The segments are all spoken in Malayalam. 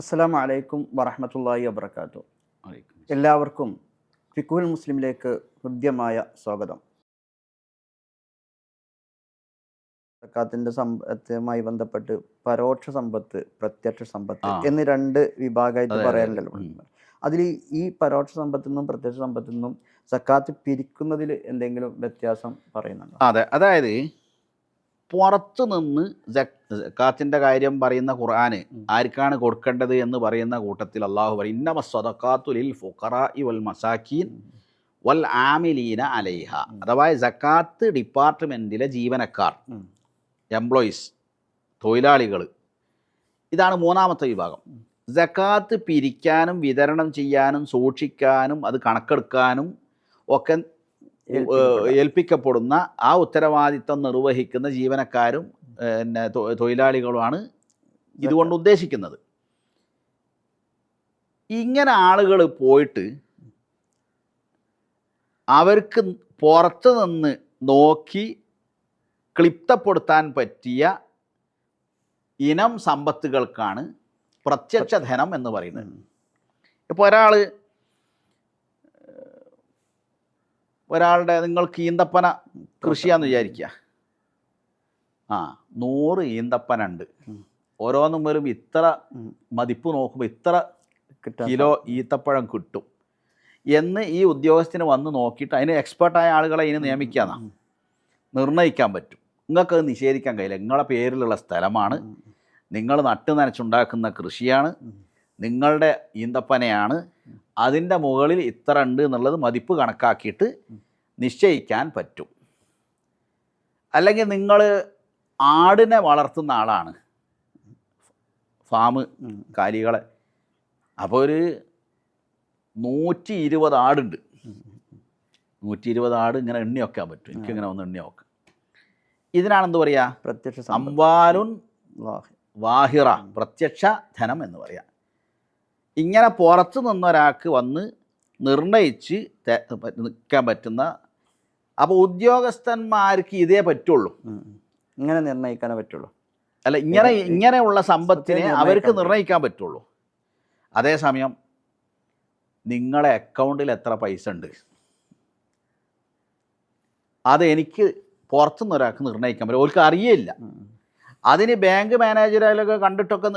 അസ്സലാമു അലൈക്കും വറഹ്മത്തുള്ളാഹി വബറകാതുഹു. വലൈക്കും. എല്ലാവർക്കും ഫിഖ്ഹുൽ മുസ്ലിമിലേക്ക് ഹൃദ്യമായ സ്വാഗതം. സക്കാത്തിൻ്റെ സമ്പത്തുമായി ബന്ധപ്പെട്ട് പരോക്ഷ സമ്പത്ത്, പ്രത്യക്ഷ സമ്പത്ത് എന്നീ രണ്ട് വിഭാഗമായിട്ട് പറയാറുണ്ടല്ലോ. അതിൽ ഈ പരോക്ഷ സമ്പത്തിൽ നിന്നും പ്രത്യക്ഷ സമ്പത്തിൽ നിന്നും സക്കാത്ത് പിരിക്കുന്നതിൽ എന്തെങ്കിലും വ്യത്യാസം പറയുന്നുണ്ടോ? അതെ, അതായത് പുറത്തു നിന്ന് സക്കാത്തിൻ്റെ കാര്യം പറയുന്ന ഖുർആന് ആർക്കാണ് കൊടുക്കേണ്ടത് എന്ന് പറയുന്ന കൂട്ടത്തിൽ അള്ളാഹു പറയും, ഇന്നമ സ്വദഖാത്തു ലിൽ ഫുഖറാഇ വൽ മസാക്കീൻ വൽ ആമിലീന അലൈഹ. അഥവാ സക്കാത്ത് ഡിപ്പാർട്ട്മെൻറ്റിലെ ജീവനക്കാർ, എംപ്ലോയീസ്, തൊഴിലാളികൾ, ഇതാണ് മൂന്നാമത്തെ വിഭാഗം. സക്കാത്ത് പിരിക്കാനും വിതരണം ചെയ്യാനും സൂക്ഷിക്കാനും അത് കണക്കെടുക്കാനും ഒക്കെ ഏൽപ്പിക്കപ്പെടുന്ന ആ ഉത്തരവാദിത്തം നിർവഹിക്കുന്ന ജീവനക്കാരും പിന്നെ തൊഴിലാളികളുമാണ് ഇതുകൊണ്ട് ഉദ്ദേശിക്കുന്നത്. ഇങ്ങനെ ആളുകൾ പോയിട്ട് അവർക്ക് പുറത്ത് നിന്ന് നോക്കി ക്ലിപ്തപ്പെടുത്താൻ പറ്റിയ ഇനം സമ്പത്തുകൾക്കാണ് പ്രത്യക്ഷ ധനം എന്ന് പറയുന്നത്. ഇപ്പോൾ ഒരാളുടെ നിങ്ങൾക്ക് ഈന്തപ്പന കൃഷിയാന്ന് വിചാരിക്കുക. 100 ഈന്തപ്പന ഉണ്ട്, ഓരോന്നും വരും ഇത്ര മതിപ്പ് നോക്കുമ്പോൾ ഇത്ര കിലോ ഈത്തപ്പഴം കിട്ടും എന്ന് ഈ ഉദ്യോഗസ്ഥന് വന്ന് നോക്കിയിട്ട് അതിന് എക്സ്പേർട്ടായ ആളുകളെ ഇതിന് നിയമിക്കാന്നാണ് നിർണ്ണയിക്കാൻ പറ്റും. നിങ്ങൾക്കത് നിഷേധിക്കാൻ കഴിയില്ല. നിങ്ങളെ പേരിലുള്ള സ്ഥലമാണ്, നിങ്ങൾ നട്ട് നനച്ചുണ്ടാക്കുന്ന കൃഷിയാണ്, നിങ്ങളുടെ ഈന്തപ്പനയാണ്, അതിൻ്റെ മുകളിൽ ഇത്ര ഉണ്ട് എന്നുള്ളത് മതിപ്പ് കണക്കാക്കിയിട്ട് നിശ്ചയിക്കാൻ പറ്റും. അല്ലെങ്കിൽ നിങ്ങൾ ആടിനെ വളർത്തുന്ന ആളാണ്, ഫാം കാലികളെ, അപ്പോൾ ഒരു 120 ആടുണ്ട്. 120 ആട് ഇങ്ങനെ എണ്ണി വെക്കാൻ പറ്റും. എനിക്കിങ്ങനെ ഒന്ന് എണ്ണി വെക്കാം. ഇതിനാണെന്ത് പറയുക? പ്രത്യക്ഷ അംവാലുൻ വാഹിറ, പ്രത്യക്ഷ ധനം എന്ന് പറയാം. ഇങ്ങനെ പുറത്ത് നിന്നൊരാൾക്ക് വന്ന് നിർണയിച്ച് നിൽക്കാൻ പറ്റുന്ന, അപ്പോൾ ഉദ്യോഗസ്ഥന്മാർക്ക് ഇതേ പറ്റുള്ളൂ, ഇങ്ങനെ നിർണ്ണയിക്കാനേ പറ്റുള്ളൂ. അല്ല, ഇങ്ങനെയുള്ള സമ്പത്തിനെ അവർക്ക് നിർണ്ണയിക്കാൻ പറ്റുള്ളൂ. അതേസമയം നിങ്ങളെ അക്കൗണ്ടിൽ എത്ര പൈസ ഉണ്ട് അത് എനിക്ക് പുറത്തുനിന്ന് ഒരാൾക്ക് നിർണ്ണയിക്കാൻ പറ്റും. അവർക്ക് അറിയില്ല. അതിന് ബാങ്ക് മാനേജറിലൊക്കെ കണ്ടിട്ടൊക്കെ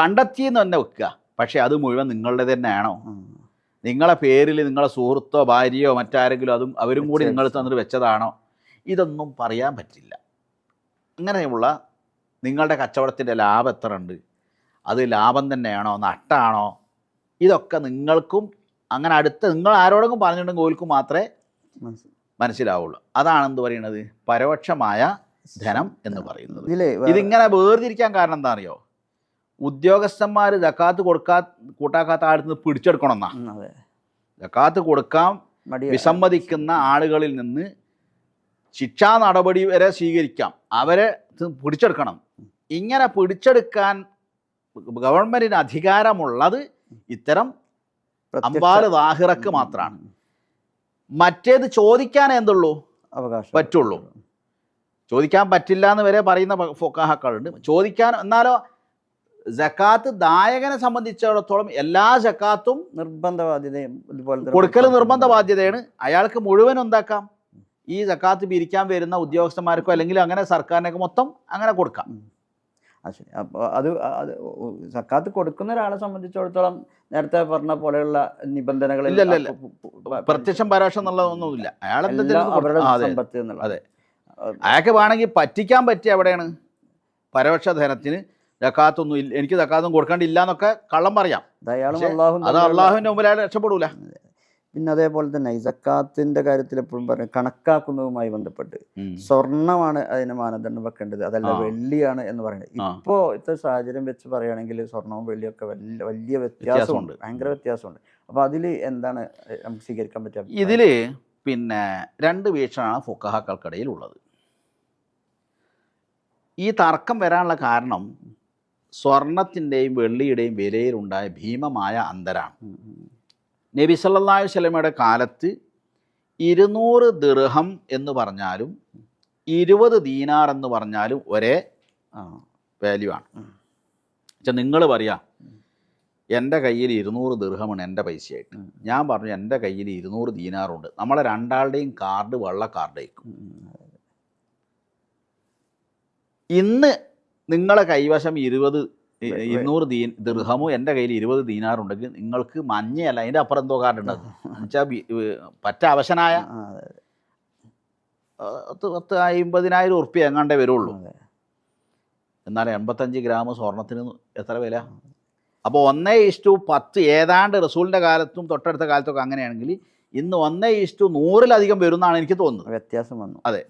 കണ്ടെത്തിയെന്ന് തന്നെ വെക്കുക. പക്ഷേ അത് മുഴുവൻ നിങ്ങളുടെ തന്നെയാണോ? നിങ്ങളെ പേരിൽ നിങ്ങളെ സുഹൃത്തോ ഭാര്യയോ മറ്റാരെങ്കിലും അവരും കൂടി നിങ്ങൾ തന്നിട്ട് വെച്ചതാണോ? ഇതൊന്നും പറയാൻ പറ്റില്ല. ഇങ്ങനെയുള്ള നിങ്ങളുടെ കച്ചവടത്തിൻ്റെ ലാഭം എത്ര ഉണ്ട്, അത് ലാഭം തന്നെയാണോ നട്ടാണോ, ഇതൊക്കെ നിങ്ങൾക്കും അങ്ങനെ നിങ്ങൾ ആരോടെങ്കിലും പറഞ്ഞിട്ടുണ്ടെങ്കിൽ ഓൽക്കും മാത്രമേ മനസ്സിലാവുള്ളൂ. അതാണ് എന്ത് പറയുന്നത്, പരോക്ഷമായ ധനം എന്ന് പറയുന്നത്. ഇതിങ്ങനെ വേർതിരിക്കാൻ കാരണം എന്താ അറിയോ? ഉദ്യോഗസ്ഥന്മാർ സക്കാത്ത് കൂട്ടാക്കാത്ത ആളിൽ നിന്ന് പിടിച്ചെടുക്കണം എന്നാ. സക്കാത്ത് കൊടുക്കാൻ വിസമ്മതിക്കുന്ന ആളുകളിൽ നിന്ന് ശിക്ഷാ നടപടി വരെ സ്വീകരിക്കാം, അവരെ പിടിച്ചെടുക്കണം. ഇങ്ങനെ പിടിച്ചെടുക്കാൻ ഗവൺമെൻറ്റിന് അധികാരമുള്ളത് ഇത്തരം അംവാല് ദാഹിറക്ക് മാത്രമാണ്. മറ്റേത് ചോദിക്കാൻ എന്തുള്ളൂ, പറ്റുള്ളൂ. ചോദിക്കാൻ പറ്റില്ല എന്ന് വരെ പറയുന്ന ഫുഖഹാക്കളുണ്ട്. ചോദിക്കാൻ, എന്നാലോ സക്കാത്ത് ദായകനെ സംബന്ധിച്ചിടത്തോളം എല്ലാ സക്കാത്തും നിർബന്ധ ബാധ്യതയും കൊടുക്കൽ നിർബന്ധ ബാധ്യതയാണ്. അയാൾക്ക് മുഴുവൻ എന്താക്കാം, ഈ സക്കാത്ത് പിരിക്കാൻ വരുന്ന ഉദ്യോഗസ്ഥന്മാർക്കോ അല്ലെങ്കിൽ അങ്ങനെ സർക്കാരിനൊക്കെ മൊത്തം അങ്ങനെ കൊടുക്കാം. ശരി. അപ്പോൾ അത് സക്കാത്ത് കൊടുക്കുന്ന ഒരാളെ സംബന്ധിച്ചിടത്തോളം നേരത്തെ പറഞ്ഞ പോലെയുള്ള നിബന്ധനകൾ ഇല്ലല്ലോ, പ്രത്യക്ഷം പരോക്ഷം എന്നുള്ളതൊന്നുമില്ല. അവരുടെ സമ്പത്ത് എന്നുള്ള. അതെ, അയാൾക്ക് വേണമെങ്കിൽ പറ്റിക്കാൻ പറ്റിയ എവിടെയാണ് പരോക്ഷ ധനത്തിന് സക്കാത്തൊന്നും ഇല്ല, എനിക്ക് സക്കാത്തൊന്നും കൊടുക്കേണ്ടില്ല എന്നൊക്കെ കള്ളം പറയാം. അത് അള്ളാഹുവിൻ്റെ മുമ്പിൽ അയാൾ രക്ഷപ്പെടൂല. പിന്നെ അതേപോലെ തന്നെ ഈ സക്കാത്തിൻ്റെ കാര്യത്തിൽ എപ്പോഴും പറയും, കണക്കാക്കുന്നതുമായി ബന്ധപ്പെട്ട് സ്വർണ്ണമാണ് അതിന് മാനദണ്ഡം വെക്കേണ്ടത്, അതല്ല വെള്ളിയാണ് എന്ന് പറയുന്നത്. ഇപ്പോൾ ഇത്തെ സാഹചര്യം വെച്ച് പറയുകയാണെങ്കിൽ സ്വർണവും വെള്ളിയൊക്കെ വലിയ വ്യത്യാസമുണ്ട്, ഭയങ്കര വ്യത്യാസമുണ്ട്. അപ്പോൾ അതിൽ എന്താണ് നമുക്ക് സ്വീകരിക്കാൻ പറ്റുക? ഇതിൽ പിന്നെ 2 വീക്ഷണമാണ് ഫുഖഹാക്കൾക്കിടയിൽ ഉള്ളത്. ഈ തർക്കം വരാനുള്ള കാരണം സ്വർണത്തിൻ്റെയും വെള്ളിയുടെയും വിലയിലുണ്ടായ ഭീമമായ അന്തരാണ്. നബി സല്ലല്ലാഹു അലൈഹി വസല്ലമയുടെ കാലത്ത് 200 ദിർഹം എന്ന് പറഞ്ഞാലും 20 ദീനാർ എന്ന് പറഞ്ഞാലും ഒരേ വാല്യൂ ആണ്. നിങ്ങൾ പറയാം എൻ്റെ കയ്യിൽ 200 ദിർഹമാണ് എൻ്റെ പൈസയായിട്ട്. ഞാൻ പറഞ്ഞു എൻ്റെ കയ്യിൽ 200 ദീനാറുണ്ട്. നമ്മളെ രണ്ടാളുടെയും കാർഡ് വെള്ള കാർഡായിരിക്കും. ഇന്ന് നിങ്ങളെ കൈവശം 200 ദിർഹമും എൻ്റെ കയ്യിൽ 20 ദീനാറുണ്ടെങ്കിൽ നിങ്ങൾക്ക് മഞ്ഞയല്ല അതിൻ്റെ അപ്പുറം എന്തോ കാർഡ് ഉണ്ടാകും എന്നുവെച്ചാൽ പറ്റ അവശനായ 50,000 ഉറുപ്പ്യ എങ്ങാണ്ടേ വരുള്ളൂ. എന്നാൽ 85 ഗ്രാം സ്വർണത്തിന് എത്ര വില? അപ്പോൾ 1:10 ഏതാണ്ട് റസൂലിൻ്റെ കാലത്തും തൊട്ടടുത്ത കാലത്തൊക്കെ അങ്ങനെയാണെങ്കിൽ ഇന്ന് 1:100 വരുമെന്നാണ് എനിക്ക് തോന്നുന്നത്. വ്യത്യാസം വന്നു. അതെ.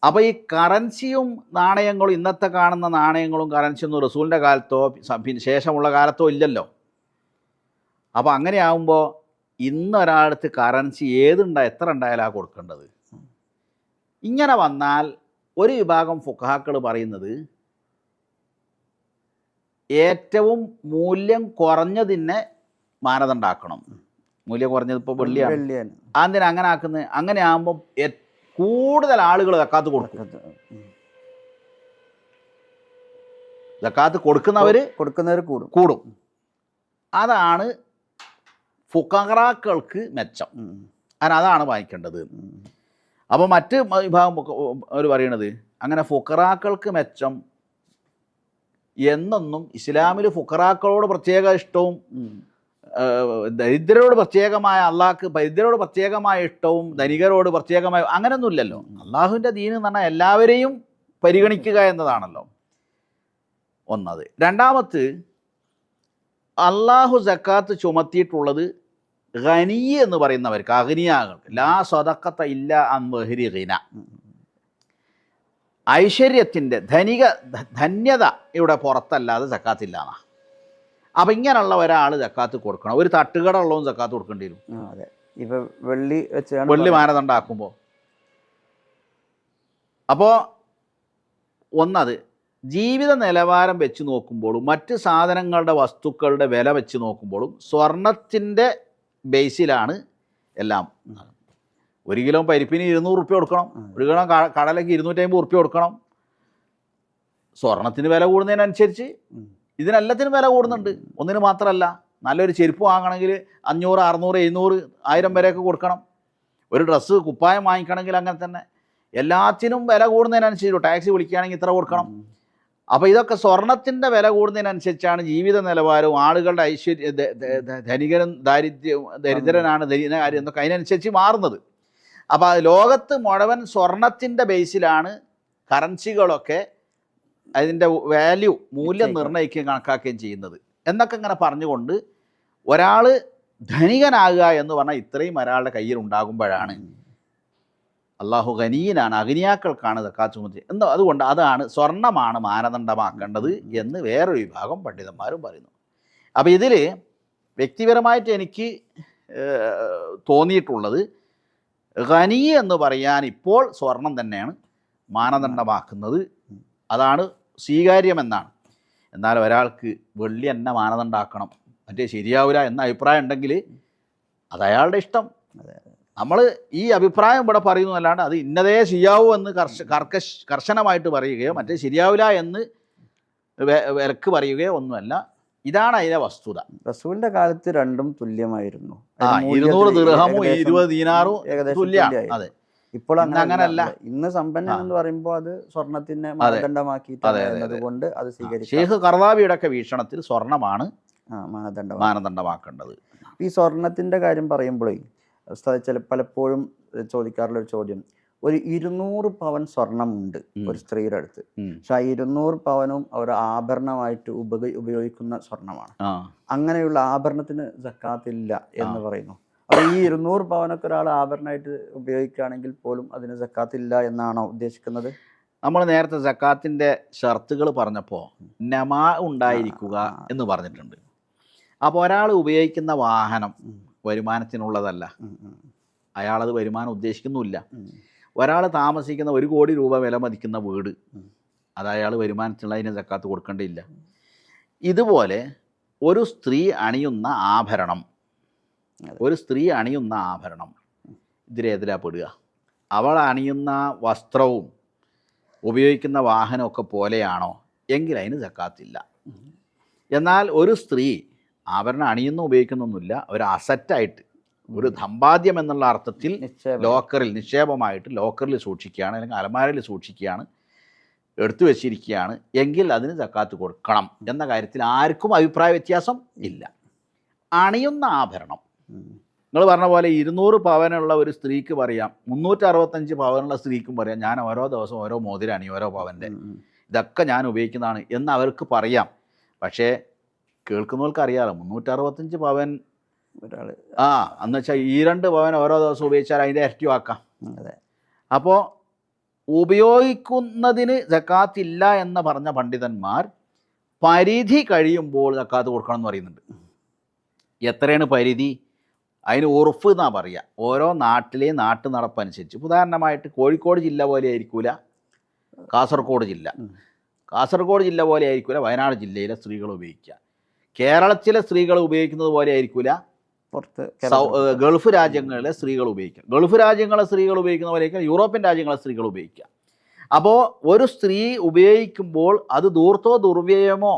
അപ്പോൾ ഈ കറൻസിയും നാണയങ്ങളും ഇന്നത്തെ കാണുന്ന നാണയങ്ങളും കറൻസിയൊന്നും റസൂലിൻ്റെ കാലത്തോ ശേഷമുള്ള കാലത്തോ ഇല്ലല്ലോ. അപ്പോൾ അങ്ങനെയാകുമ്പോൾ ഇന്നൊരാളടുത്ത് കറൻസി എത്ര ഉണ്ടായാലാണ് കൊടുക്കേണ്ടത്? ഇങ്ങനെ വന്നാൽ ഒരു വിഭാഗം ഫുഖഹാക്കൾ പറയുന്നത് ഏറ്റവും മൂല്യം കുറഞ്ഞതിനെ മാനദണ്ഡമാക്കണം. മൂല്യം കുറഞ്ഞത് ഇപ്പോൾ വെള്ളിയാണ്. അതിന് അങ്ങനെ ആക്കുന്നത്. അങ്ങനെ ആകുമ്പോൾ കൂടുതൽ ആളുകൾ സക്കാത്ത് കൊടുക്കും. സക്കാത്ത് കൊടുക്കുന്നവർ കൂടും. അതാണ് ഫുഖറാക്കൾക്ക് മെച്ചം. അതാണ് വാങ്ങിക്കേണ്ടത്. അപ്പോൾ മറ്റ് വിഭാഗം അവർ പറയണത് അങ്ങനെ ഫുഖറാക്കൾക്ക് മെച്ചം എന്നൊന്നും ഇസ്ലാമിൽ ഫുഖറാക്കളോട് പ്രത്യേക ഇഷ്ടവും ദരിദ്രരോട് പ്രത്യേകമായ അള്ളാഹ്ക്ക് ദരിദ്രരോട് പ്രത്യേകമായ ഇഷ്ടവും ധനികരോട് പ്രത്യേകമായ അങ്ങനെയൊന്നുമില്ലല്ലോ. അള്ളാഹുവിൻ്റെ ദീൻ എന്ന് പറഞ്ഞാൽ എല്ലാവരെയും പരിഗണിക്കുക എന്നതാണല്ലോ ഒന്നത്. രണ്ടാമത് അള്ളാഹു സക്കാത്ത് ചുമത്തിയിട്ടുള്ളത് ഖനി എന്ന് പറയുന്നവർക്ക്, അഗ്നിയാകൾക്ക്. ലാ സദഖത ഇല്ല അൻ വഹരി ഖിന. ഐശ്വര്യത്തിൻ്റെ ധന്യത ഇവിടെ പുറത്തല്ലാതെ സക്കാത്തില്ല എന്നാ. അപ്പം ഇങ്ങനെയുള്ള ഒരാൾ സക്കാത്ത് കൊടുക്കണം. ഒരു തട്ടുകട ഉള്ളതും സക്കാത്ത് കൊടുക്കേണ്ടി വരും. ഇപ്പം വെള്ളി മാനദണ്ഡമാക്കുമ്പോൾ. അപ്പോൾ ഒന്നത് ജീവിത നിലവാരം വെച്ച് നോക്കുമ്പോഴും മറ്റ് സാധനങ്ങളുടെ വസ്തുക്കളുടെ വില വെച്ച് നോക്കുമ്പോഴും സ്വർണത്തിൻ്റെ ബേസിലാണ് എല്ലാം. 1 കിലോ പരിപ്പിന് 200 ഉറുപ്പ്യ കൊടുക്കണം. 1 കിലോ കടലയ്ക്ക് 250 ഉറുപ്പ്യ കൊടുക്കണം. സ്വർണത്തിന് വില കൂടുന്നതിനനുസരിച്ച് ഇതിനെല്ലാത്തിനും വില കൂടുന്നുണ്ട്. ഒന്നിന് മാത്രമല്ല, നല്ലൊരു ചെരുപ്പ് വാങ്ങണമെങ്കിൽ 500, 600, 700, 1000 വരെയൊക്കെ കൊടുക്കണം. ഒരു ഡ്രസ്സ് കുപ്പായം വാങ്ങിക്കണമെങ്കിൽ അങ്ങനെ തന്നെ. എല്ലാത്തിനും വില കൂടുന്നതിനനുസരിച്ച് ടാക്സി വിളിക്കുകയാണെങ്കിൽ ഇത്ര കൊടുക്കണം. അപ്പോൾ ഇതൊക്കെ സ്വർണത്തിൻ്റെ വില കൂടുന്നതിനനുസരിച്ചാണ് ജീവിത നിലവാരവും ആളുകളുടെ ഐശ്വര്യ ധനികനും ദരിദ്രനാണ് ധനികനാര്യം എന്നൊക്കെ അതിനനുസരിച്ച് മാറുന്നത്. അപ്പോൾ ലോകത്ത് മുഴുവൻ സ്വർണത്തിൻ്റെ ബേസിലാണ് കറൻസികളൊക്കെ അതിൻ്റെ വാല്യൂ മൂല്യം നിർണ്ണയിക്കുകയും കണക്കാക്കുകയും ചെയ്യുന്നത് എന്നൊക്കെ ഇങ്ങനെ പറഞ്ഞുകൊണ്ട് ഒരാൾ ധനികനാകുക എന്ന് പറഞ്ഞാൽ ഇത്രയും ഒരാളുടെ കയ്യിൽ ഉണ്ടാകുമ്പോഴാണ് അള്ളാഹു ഖനീനാണ്, അഗ്നിയാക്കൾക്കാണ് സക്കാത്ത് ചുമത്തി എന്ന്. അതുകൊണ്ട് അതാണ് സ്വർണ്ണമാണ് മാനദണ്ഡമാക്കേണ്ടത് എന്ന് വേറൊരു വിഭാഗം പണ്ഡിതന്മാരും പറയുന്നു. അപ്പോൾ ഇതിൽ വ്യക്തിപരമായിട്ട് എനിക്ക് തോന്നിയിട്ടുള്ളത് ഖനി എന്ന് പറയാൻ ഇപ്പോൾ സ്വർണം തന്നെയാണ് മാനദണ്ഡമാക്കുന്നത്. അതാണ് സ്വീകാര്യമെന്നാണ്. എന്നാൽ ഒരാൾക്ക് വെള്ളി തന്നെ മാനദണ്ഡമാക്കണം, മറ്റേ ശരിയാവില്ല എന്ന അഭിപ്രായം ഉണ്ടെങ്കിൽ അത് അയാളുടെ ഇഷ്ടം. നമ്മൾ ഈ അഭിപ്രായം ഇവിടെ പറയുന്നു അല്ലാണ്ട് അത് ഇന്നതേ ശരിയാവൂ എന്ന് കർശനമായിട്ട് പറയുകയോ മറ്റേ ശരിയാവില്ല എന്ന് വിലക്ക് പറയുകയോ ഒന്നുമല്ല. ഇതാണ് അതിലെ വസ്തുത. റസൂലിന്റെ കാലത്ത് രണ്ടും തുല്യമായിരുന്നു. 200 ദിർഹമും 20 ദീനാറും തുല്യമാണ്. അതെ. ഇപ്പോൾ അങ്ങനല്ല. ഇന്ന് സമ്പന്നൻ എന്ന് പറയുമ്പോൾ അത് സ്വർണത്തിനെ മാനദണ്ഡമാക്കിയിട്ടുണ്ട്. അത് സ്വീകരിക്കും. ഷെയ്ഖ് കർദാവിയുടെ ഒക്കെ വീക്ഷണത്തിൽ സ്വർണമാണ് മാനദണ്ഡമാക്കേണ്ടത്. ഈ സ്വർണത്തിന്റെ കാര്യം പറയുമ്പോഴേ പലപ്പോഴും ചോദിക്കാറുള്ള ഒരു ചോദ്യം, ഒരു 200 പവൻ സ്വർണമുണ്ട് ഒരു സ്ത്രീയുടെ അടുത്ത്, പക്ഷെ ആ 200 പവനും അവർ ആഭരണമായിട്ട് ഉപയോഗിക്കുന്ന സ്വർണമാണ്. അങ്ങനെയുള്ള ആഭരണത്തിന് സക്കാത്തില്ല എന്ന് പറയുന്നു. അപ്പോൾ ഈ 200 പവനൊക്കെ ഒരാൾ ആഭരണമായിട്ട് ഉപയോഗിക്കുകയാണെങ്കിൽ പോലും അതിന് സക്കാത്തില്ല എന്നാണോ ഉദ്ദേശിക്കുന്നത്? നമ്മൾ നേരത്തെ സക്കാത്തിൻ്റെ ഷർത്തുകൾ പറഞ്ഞപ്പോൾ നമാ ഉണ്ടായിരിക്കുക എന്ന് പറഞ്ഞിട്ടുണ്ട്. അപ്പോൾ ഒരാൾ ഉപയോഗിക്കുന്ന വാഹനം വരുമാനത്തിനുള്ളതല്ല, അയാളത് വരുമാനം ഉദ്ദേശിക്കുന്നുമില്ല. ഒരാൾ താമസിക്കുന്ന 1 കോടി രൂപ വില മതിക്കുന്ന വീട്, അത് അയാൾ വരുമാനത്തിനുള്ള അതിന് സക്കാത്ത് കൊടുക്കേണ്ടിയില്ല. ഇതുപോലെ ഒരു സ്ത്രീ അണിയുന്ന ആഭരണം ഇതിലേതിലാണ് പെടുക? അവൾ അണിയുന്ന വസ്ത്രവും ഉപയോഗിക്കുന്ന വാഹനമൊക്കെ പോലെയാണോ എങ്കിൽ അതിന് സക്കാത്തില്ല. എന്നാൽ ഒരു സ്ത്രീ ആഭരണം അണിയുന്നു ഉപയോഗിക്കുന്നൊന്നുമില്ല, ഒരു അസറ്റായിട്ട് ഒരു സമ്പാദ്യം എന്നുള്ള അർത്ഥത്തിൽ ലോക്കറിൽ നിക്ഷേപമായിട്ട് ലോക്കറിൽ സൂക്ഷിക്കുകയാണ്, അല്ലെങ്കിൽ അലമാരയിൽ സൂക്ഷിക്കുകയാണ്, എടുത്തു വെച്ചിരിക്കുകയാണ് എങ്കിൽ അതിന് സക്കാത്ത് കൊടുക്കണം എന്ന കാര്യത്തിൽ ആർക്കും അഭിപ്രായ വ്യത്യാസം ഇല്ല. അണിയുന്ന ആഭരണം നിങ്ങൾ പറഞ്ഞ പോലെ 200 പവനുള്ള ഒരു സ്ത്രീക്ക് പറയാം, 365 പവനുള്ള സ്ത്രീക്കും പറയാം, ഞാൻ ഓരോ ദിവസം ഓരോ മോതിരം ഓരോ പവൻ്റെ, ഇതൊക്കെ ഞാൻ ഉപയോഗിക്കുന്നതാണ് എന്ന് അവർക്ക് പറയാം. പക്ഷേ കേൾക്കുന്നവർക്ക് അറിയാമല്ലോ 365 പവൻ ഒരാൾ എന്ന് വെച്ചാൽ 2 പവൻ ഓരോ ദിവസം ഉപയോഗിച്ചാൽ അതിൻ്റെ ഇരട്ടിയാക്കാം. അപ്പോൾ ഉപയോഗിക്കുന്നതിന് സക്കാത്തില്ല എന്ന് പറഞ്ഞ പണ്ഡിതന്മാർ പരിധി കഴിയുമ്പോൾ സക്കാത്ത് കൊടുക്കണം എന്ന് പറയുന്നുണ്ട്. എത്രയാണ് പരിധി? അതിന് ഉറുഫ് എന്നാണ് പറയുക. ഓരോ നാട്ടിലെയും നാട്ടു നടപ്പനുസരിച്ച്. ഉദാഹരണമായിട്ട് കോഴിക്കോട് ജില്ല പോലെ ആയിരിക്കില്ല കാസർഗോഡ് ജില്ല, കാസർഗോഡ് ജില്ല പോലെ ആയിരിക്കില്ല വയനാട് ജില്ലയിലെ സ്ത്രീകൾ ഉപയോഗിക്കുക, കേരളത്തിലെ സ്ത്രീകൾ ഉപയോഗിക്കുന്നത് പോലെ ആയിരിക്കില്ല പുറത്ത് ഗൾഫ് രാജ്യങ്ങളിലെ സ്ത്രീകൾ ഉപയോഗിക്കുക, ഗൾഫ് രാജ്യങ്ങളിലെ സ്ത്രീകൾ ഉപയോഗിക്കുന്ന പോലെ യൂറോപ്യൻ രാജ്യങ്ങളിലെ സ്ത്രീകൾ ഉപയോഗിക്കുക. അപ്പോൾ ഒരു സ്ത്രീ ഉപയോഗിക്കുമ്പോൾ അത് ധൂർത്തോ ദുർവ്യയമോ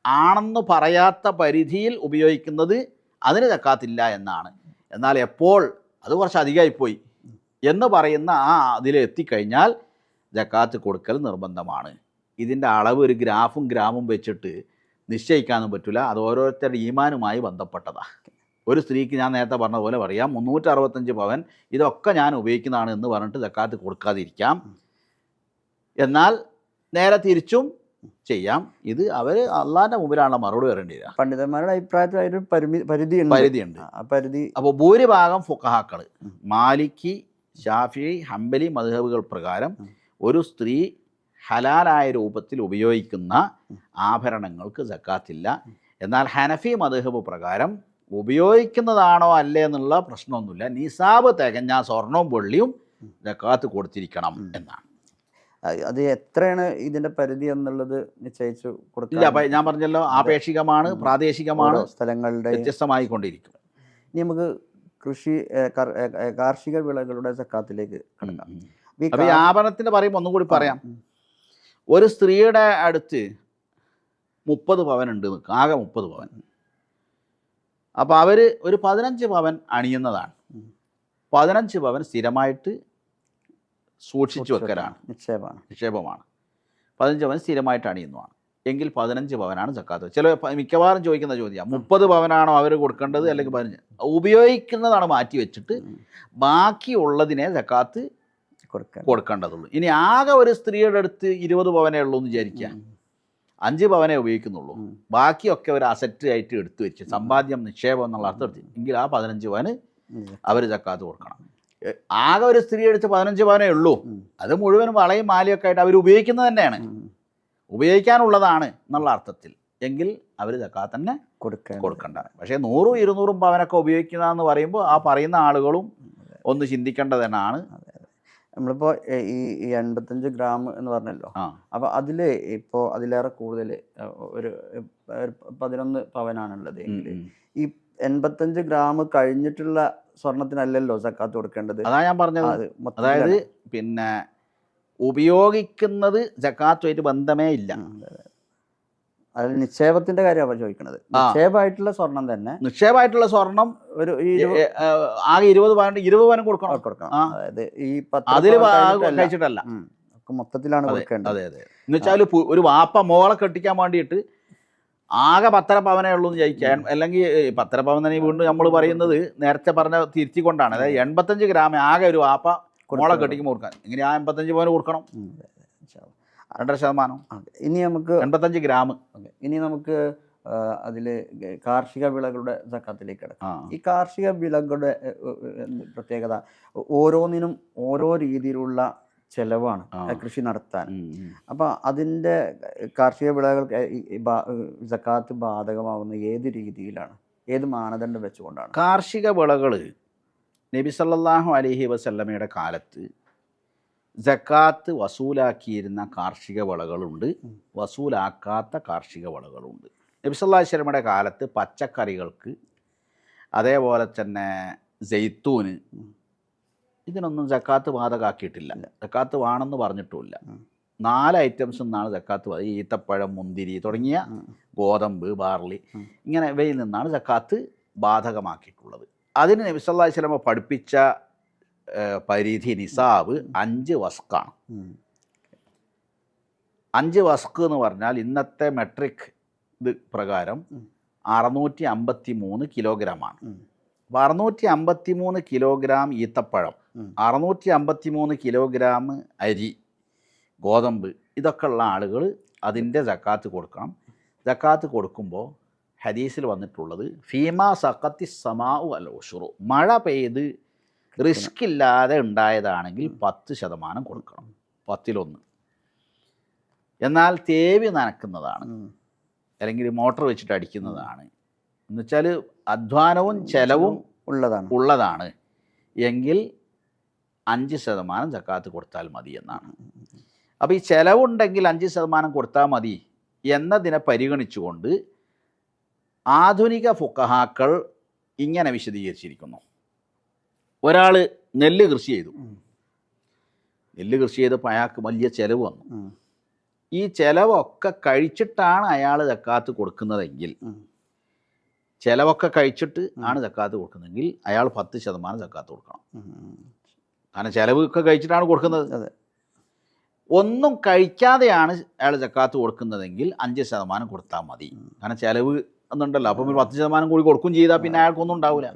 ആണെന്ന് പറയാത്ത പരിധിയിൽ ഉപയോഗിക്കുന്നത് അതിന് സക്കാത്തില്ല എന്നാണ്. എന്നാൽ എപ്പോൾ അത് കുറച്ച് അധികമായിപ്പോയി എന്ന് പറയുന്ന അതിലെത്തിക്കഴിഞ്ഞാൽ സക്കാത്ത് കൊടുക്കൽ നിർബന്ധമാണ്. ഇതിൻ്റെ അളവ് ഒരു ഗ്രാമും വെച്ചിട്ട് നിശ്ചയിക്കാനും പറ്റില്ല. അത് ഓരോരുത്തരുടെ ഈമാനുമായി ബന്ധപ്പെട്ടതാണ്. ഒരു സ്ത്രീക്ക് ഞാൻ നേരത്തെ പറഞ്ഞ പോലെ പറയാം 365 പവൻ ഇതൊക്കെ ഞാൻ ഉപയോഗിക്കുന്നതാണ് എന്ന് പറഞ്ഞിട്ട് സക്കാത്ത് കൊടുക്കാതിരിക്കാം. എന്നാൽ നേരെ തിരിച്ചും ചെയ്യാം. ഇത് അവർ അള്ളാഹിൻ്റെ മുമ്പിലാണ് മറുപടി വരേണ്ടി വരിക. പണ്ഡിതന്മാരുടെ അഭിപ്രായത്തിൽ അതിന് പരിധിയുണ്ട്. അപ്പോൾ ഭൂരിഭാഗം ഫുഖഹാക്കൾ മാലിക്കി, ഷാഫിഈ, ഹംബലി മദ്ഹബുകൾ പ്രകാരം ഒരു സ്ത്രീ ഹലാലായ രൂപത്തിൽ ഉപയോഗിക്കുന്ന ആഭരണങ്ങൾക്ക് സക്കാത്തില്ല. എന്നാൽ ഹനഫി മദ്ഹബ് പ്രകാരം ഉപയോഗിക്കുന്നതാണോ അല്ലേ എന്നുള്ള പ്രശ്നമൊന്നുമില്ല. നിസാബ് തികഞ്ഞ സ്വർണവും വെള്ളിയും സക്കാത്ത് കൊടുത്തിരിക്കണം എന്നാണ്. അത് എത്രയാണ് ഇതിന്റെ പരിധി എന്നുള്ളത് നിശ്ചയിച്ചു കൊടുക്കില്ല. ഞാൻ പറഞ്ഞല്ലോ ആപേക്ഷികമാണ്, പ്രാദേശികമാണ്, സ്ഥലങ്ങളുടെ വ്യത്യസ്തമായിക്കൊണ്ടിരിക്കും. ഇനി നമുക്ക് കാർഷിക വിളകളുടെ സക്കാത്തിലേക്ക് കടക്കാം. അപ്പോൾ ഈ ആഭരണത്തിന് പറയുമ്പോൾ ഒന്നും കൂടി പറയാം. ഒരു സ്ത്രീയുടെ അടുത്ത് 30 പവൻ ഉണ്ട്, ആകെ 30 പവൻ. അപ്പോൾ അവർ ഒരു 15 പവൻ അണിയുന്നതാണ്. 15 പവൻ സ്ഥിരമായിട്ട് സൂക്ഷിച്ചു വെക്കലാണ്, നിക്ഷേപമാണ്. 15 പവൻ സ്ഥിരമായിട്ട് അണിയുന്നതാണ് എങ്കിൽ 15 പവനാണ് സക്കാത്ത്. ചില മിക്കവാറും ചോദിക്കുന്ന ചോദ്യം 30 പവനാണോ അവർ കൊടുക്കേണ്ടത് അല്ലെങ്കിൽ 15? ഉപയോഗിക്കുന്നതാണ് മാറ്റി വെച്ചിട്ട് ബാക്കിയുള്ളതിനെ സക്കാത്ത് കൊടുക്കേണ്ടതുള്ളൂ. ഇനി ആകെ ഒരു സ്ത്രീയുടെ അടുത്ത് 20 പവനേ ഉള്ളൂ എന്ന് വിചാരിക്കുക, 5 പവനേ ഉപയോഗിക്കുന്നുള്ളൂ, ബാക്കിയൊക്കെ ഒരു അസറ്റ് ആയിട്ട് എടുത്തു വെച്ച് സമ്പാദ്യം നിക്ഷേപം എന്നുള്ള അർത്ഥത്തിൽ എങ്കിൽ ആ 15 പവന് അവർ സക്കാത്ത് കൊടുക്കണം. ആകെ ഒരു സ്ത്രീ എടുത്ത് 15 പവനേ ഉള്ളൂ, അത് മുഴുവനും വളയും മാലയൊക്കെ ആയിട്ട് അവർ ഉപയോഗിക്കുന്നത് തന്നെയാണ്, ഉപയോഗിക്കാനുള്ളതാണ് എന്നുള്ള അർത്ഥത്തിൽ എങ്കിൽ അവർ സക്കാത്ത് തന്നെ കൊടുക്കണ്ട. പക്ഷേ 100, 200 പവനൊക്കെ ഉപയോഗിക്കുന്നതെന്ന് പറയുമ്പോൾ ആ പറയുന്ന ആളുകളും ഒന്ന് ചിന്തിക്കേണ്ടത് തന്നെയാണ്. നമ്മളിപ്പോൾ ഈ 85 ഗ്രാം എന്ന് പറഞ്ഞല്ലോ, അപ്പോൾ അതിൽ ഇപ്പോൾ അതിലേറെ കൂടുതൽ ഒരു 11 പവനാണുള്ളത് എങ്കിൽ ഈ 85 ഗ്രാം കഴിഞ്ഞിട്ടുള്ള സ്വർണത്തിനല്ലല്ലോ സക്കാത്ത് കൊടുക്കേണ്ടത്. അതാ ഞാൻ പറഞ്ഞത്. അതായത് പിന്നെ ഉപയോഗിക്കുന്നത് സക്കാത്തുമായിട്ട് ബന്ധമേ ഇല്ല. അതിൽ നിക്ഷേപത്തിന്റെ കാര്യമാണ് ചോദിക്കുന്നത്. നിക്ഷേപമായിട്ടുള്ള സ്വർണം തന്നെ, നിക്ഷേപമായിട്ടുള്ള സ്വർണം ഒരു ആകെ 20 പവൻ കൊടുക്കണം. അതായത് ഈ അതിൽ കഴിച്ചിട്ടല്ല, മൊത്തത്തിലാണ് കൊടുക്കേണ്ടത്. അതെ അതെ. എന്ന് വെച്ചാൽ ഒരു വാപ്പ മോളെ കെട്ടിക്കാൻ വേണ്ടിയിട്ട് ആകെ 10 പവനേ ഉള്ളൂ എന്ന് ചോദിക്കാൻ, അല്ലെങ്കിൽ 10 പവൻ തന്നെ വീണ്ടും നമ്മൾ പറയുന്നത് നേരത്തെ പറഞ്ഞ തിരുത്തിക്കൊണ്ടാണ്. അതായത് 85 ഗ്രാം ആകെ ഒരു വാപ്പ മോളെ കെട്ടിക്കുമ്പോൾ കൊടുക്കാൻ, ഇങ്ങനെ ആ 85 പവന് കൊടുക്കണം, 2.5%. ഇനി നമുക്ക് 85 ഗ്രാം. ഇനി നമുക്ക് അതിൽ കാർഷിക വിളകളുടെ സക്കാത്തിലേക്ക് കിടക്കാം. ഈ കാർഷിക വിളകളുടെ പ്രത്യേകത ഓരോന്നിനും ഓരോ രീതിയിലുള്ള ചെലവാണ് കൃഷി നടത്താൻ. അപ്പം അതിൻ്റെ കാർഷിക വിളകൾക്ക് സക്കാത്ത് ബാധകമാവുന്ന ഏത് രീതിയിലാണ്, ഏത് മാനദണ്ഡം വെച്ചുകൊണ്ടാണ്? കാർഷിക വിളകൾ നബി സല്ലല്ലാഹു അലൈഹി വസല്ലമയുടെ കാലത്ത് സക്കാത്ത് വസൂലാക്കിയിരുന്ന കാർഷിക വിളകളുണ്ട്, വസൂലാക്കാത്ത കാർഷിക വിളകളുണ്ട്. നബി സല്ലല്ലാഹു അലൈഹി വസല്ലമയുടെ കാലത്ത് പച്ചക്കറികൾക്ക്, അതേപോലെ തന്നെ ജെയ്ത്തൂന്, ഇതിനൊന്നും സക്കാത്ത് ബാധകമാക്കിയിട്ടില്ല, സക്കാത്ത് വേണമെന്ന് പറഞ്ഞിട്ടുമില്ല. 4 ഐറ്റംസ് നിന്നാണ് സക്കാത്ത്. ഈ ഈത്തപ്പഴം, മുന്തിരി തുടങ്ങിയ ഗോതമ്പ്, ബാർലി, ഇങ്ങനെ ഇവയിൽ നിന്നാണ് സക്കാത്ത് ബാധകമാക്കിയിട്ടുള്ളത്. അതിന് നബി സല്ലല്ലാഹു അലൈഹി വസല്ലം പഠിപ്പിച്ച പരിധി നിസാബ് 5 വസ്കാണ്. 5 വസ്ക് എന്ന് പറഞ്ഞാൽ ഇന്നത്തെ മെട്രിക് ഇത് പ്രകാരം 653 കിലോഗ്രാമാണ്. അപ്പോൾ 653 കിലോഗ്രാം ഈത്തപ്പഴം, 653 കിലോഗ്രാം അരി, ഗോതമ്പ്, ഇതൊക്കെ ഉള്ള ആളുകൾ അതിൻ്റെ സക്കാത്ത് കൊടുക്കണം. സക്കാത്ത് കൊടുക്കുമ്പോൾ ഹദീസിൽ വന്നിട്ടുള്ളത് ഫീമാ സഖത്തി സമാഉ അൽ ഉഷുറു, മഴ പെയ്ത് റിസ്ക് ഇല്ലാതെ ഉണ്ടായതാണെങ്കിൽ 10% കൊടുക്കണം, 10-1. എന്നാൽ തേവി നനക്കുന്നതാണ് അല്ലെങ്കിൽ മോട്ടോർ വെച്ചിട്ട് അടിക്കുന്നതാണ് എന്നുവെച്ചാൽ അധ്വാനവും ചെലവും ഉള്ളതാണ് എങ്കിൽ 5% സക്കാത്ത് കൊടുത്താൽ മതി എന്നാണ്. അപ്പോൾ ഈ ചെലവുണ്ടെങ്കിൽ 5% കൊടുത്താൽ മതി എന്നതിനെ പരിഗണിച്ചുകൊണ്ട് ആധുനിക ഫുഖഹാക്കൾ ഇങ്ങനെ വിശദീകരിച്ചിരിക്കുന്നു. ഒരാൾ നെല്ല് കൃഷി ചെയ്തപ്പോൾ അയാൾക്ക് വലിയ ചെലവ് വന്നു. ഈ ചെലവൊക്കെ കഴിച്ചിട്ടാണ് അയാൾ സക്കാത്ത് കൊടുക്കുന്നതെങ്കിൽ, ചിലവൊക്കെ കഴിച്ചിട്ട് ആണ് സക്കാത്ത് കൊടുക്കുന്നതെങ്കിൽ അയാൾ 10% സക്കാത്ത് കൊടുക്കണം. കാരണം ചിലവൊക്കെ കഴിച്ചിട്ടാണ് കൊടുക്കുന്നത്. ഒന്നും കഴിക്കാതെയാണ് അയാൾ സക്കാത്ത് കൊടുക്കുന്നതെങ്കിൽ 5% കൊടുത്താൽ മതി. കാരണം ചിലവ് എന്നുണ്ടല്ലോ, അപ്പം 10% കൂടി കൊടുക്കുകയും ചെയ്താൽ പിന്നെ അയാൾക്കൊന്നും ഉണ്ടാവില്ല.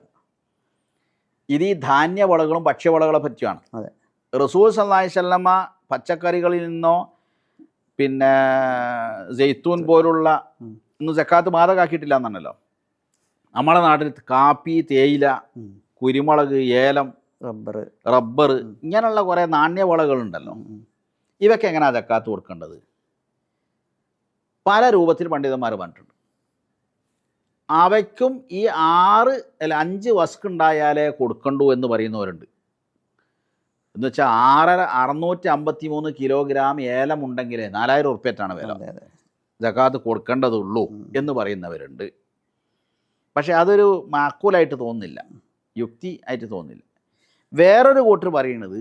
ഇത് ഈ ധാന്യവിളകളും ഭക്ഷ്യവിളകളെ പറ്റിയാണ്. റസൂൽ സല്ലല്ലാഹു അലൈഹി വസല്ലമ പച്ചക്കറികളിൽ നിന്നോ പിന്നെ ജെയ്ത്തൂൻ പോലുള്ള ഒന്നും സക്കാത്ത് ബാധകമാക്കിയിട്ടില്ല എന്നാണല്ലോ. നമ്മുടെ നാട്ടിൽ കാപ്പി, തേയില, കുരുമുളക്, ഏലം, റബ്ബർ ഇങ്ങനെയുള്ള കുറേ നാണ്യവിളകളുണ്ടല്ലോ. ഇവയ്ക്ക് എങ്ങനെയാണ് സക്കാത്ത് കൊടുക്കേണ്ടത്? പല രൂപത്തിൽ പണ്ഡിതന്മാർ പറഞ്ഞിട്ടുണ്ട്. അവയ്ക്കും ഈ 5 വസ്ക് ഉണ്ടായാലേ കൊടുക്കണ്ടു എന്ന് പറയുന്നവരുണ്ട്. എന്ന് വെച്ചാൽ 653 കിലോഗ്രാം ഏലം ഉണ്ടെങ്കിൽ 4000 ഉറുപ്പ്യറ്റാണ് വില, സക്കാത്ത് കൊടുക്കേണ്ടതുള്ളൂ എന്ന് പറയുന്നവരുണ്ട്. പക്ഷെ അതൊരു മാക്കൂലായിട്ട് തോന്നുന്നില്ല, യുക്തി ആയിട്ട് തോന്നുന്നില്ല. വേറൊരു കൂട്ടർ പറയുന്നത്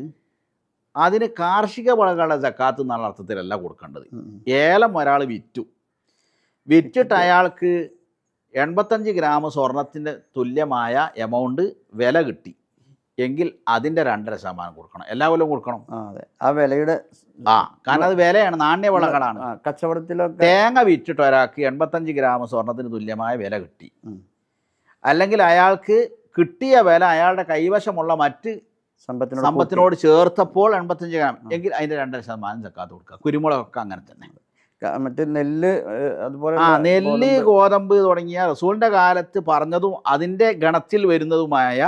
അതിന് കാർഷിക വിളകളുടെ സക്കാത്ത് എന്നുള്ള അർത്ഥത്തിലല്ല കൊടുക്കേണ്ടത്. ഏലം ഒരാൾ വിറ്റിട്ട് അയാൾക്ക് 85 ഗ്രാം സ്വർണത്തിൻ്റെ തുല്യമായ എമൗണ്ട് വില കിട്ടി എങ്കിൽ അതിൻ്റെ 2.5% കൊടുക്കണം. എല്ലാ കൊല്ലവും കൊടുക്കണം. ആ വിലയുടെ കാരണം അത് വിലയാണ്, നാണ്യവിളകളാണ്. കച്ചവടത്തിലൊക്കെ തേങ്ങ വിറ്റിട്ട് ഒരാൾക്ക് 85 ഗ്രാം സ്വർണത്തിന് തുല്യമായ വില കിട്ടി, അല്ലെങ്കിൽ അയാൾക്ക് കിട്ടിയ വില അയാളുടെ കൈവശമുള്ള മറ്റ് സമ്പത്തിനോട് ചേർത്തപ്പോൾ 85 ഗ്രാം എങ്കിൽ അതിൻ്റെ 2.5% സക്കാത്ത് കൊടുക്കുക. കുരുമുളകൊക്കെ അങ്ങനെ തന്നെ. മറ്റേ നെല്ല്, അതുപോലെ നെല്ല്, ഗോതമ്പ് തുടങ്ങിയ റസൂലിൻ്റെ കാലത്ത് പറഞ്ഞതും അതിൻ്റെ ഗണത്തിൽ വരുന്നതുമായ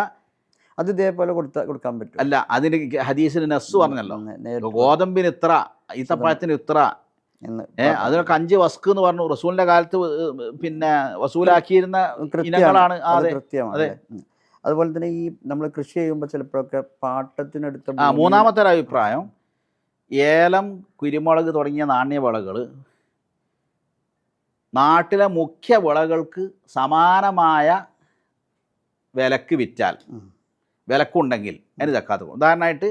അത് ഇതേപോലെ കൊടുക്കാൻ പറ്റും. അല്ല, അതിന് ഹദീസിന് നസ്സ് പറഞ്ഞല്ലോ, ഗോതമ്പിന് ഇത്ര, ഈത്തപ്പഴത്തിന് ഇത്ര, അതിനൊക്കെ 5 വസ്ക് എന്ന് പറഞ്ഞു. റസൂലിൻ്റെ കാലത്ത് പിന്നെ വസൂലാക്കിയിരുന്ന ഇനങ്ങളാണ്. കൃത്യമാണ്. അതുപോലെ തന്നെ ഈ നമ്മൾ കൃഷി ചെയ്യുമ്പോൾ ചിലപ്പോഴൊക്കെ പാട്ടത്തിനെടുത്ത മൂന്നാമത്തെ ഒരു അഭിപ്രായം, ഏലം, കുരുമുളക് തുടങ്ങിയ നാണ്യവിളകൾ നാട്ടിലെ മുഖ്യ വിളകൾക്ക് സമാനമായ വിലക്ക് വിറ്റാൽ, വിലക്കുണ്ടെങ്കിൽ അതിന് സക്കാത്ത് കൊടുക്കും. ഉദാഹരണമായിട്ട്